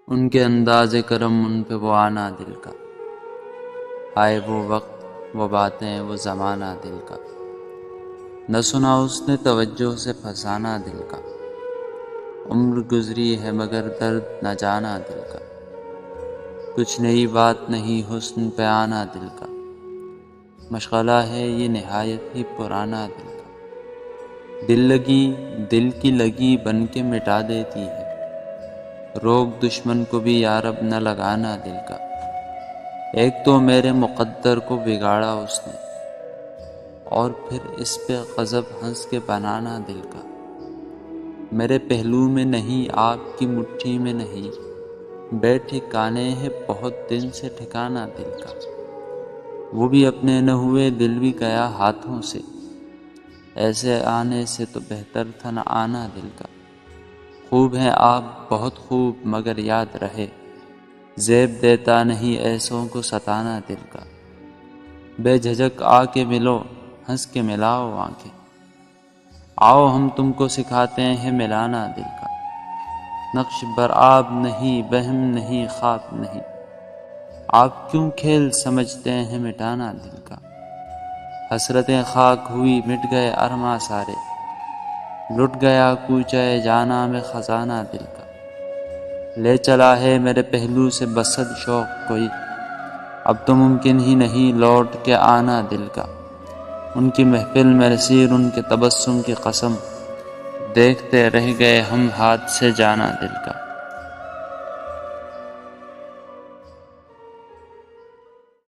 ان کے انداز کرم ان پہ وہ آنا دل کا، آئے وہ وقت وہ باتیں وہ زمانہ دل کا، نہ سنا اس نے توجہ سے پھنسانا دل کا، عمر گزری ہے مگر درد نہ جانا دل کا، کچھ نئی بات نہیں حسن پہ آنا دل کا، مشغلہ ہے یہ نہایت ہی پرانا دل کا، دل لگی دل کی لگی بن کے مٹا دیتی ہے، روگ دشمن کو بھی یارب نہ لگانا دل کا، ایک تو میرے مقدر کو بگاڑا اس نے، اور پھر اس پہ غضب ہنس کے بنانا دل کا، میرے پہلو میں نہیں آپ کی مٹھی میں نہیں، بے ٹھکانے ہے بہت دن سے ٹھکانا دل کا، وہ بھی اپنے نہ ہوئے دل بھی گیا ہاتھوں سے، ایسے آنے سے تو بہتر تھا نہ آنا دل کا، خوب ہیں آپ بہت خوب مگر یاد رہے، زیب دیتا نہیں ایسوں کو ستانا دل کا، بے جھجک آ کے ملو ہنس کے ملاؤ آنکھیں، آؤ ہم تم کو سکھاتے ہیں ملانا دل کا، نقش بر آب نہیں وہم نہیں خواب نہیں، آپ کیوں کھیل سمجھتے ہیں مٹانا دل کا، حسرتیں خاک ہوئی مٹ گئے ارماں سارے، لٹ گیا کوچہ جانا میں خزانہ دل کا، لے چلا ہے میرے پہلو سے بسد شوق کوئی، اب تو ممکن ہی نہیں لوٹ کے آنا دل کا، ان کی محفل میں نصیر ان کے تبسم کی قسم، دیکھتے رہ گئے ہم ہاتھ سے جانا دل کا۔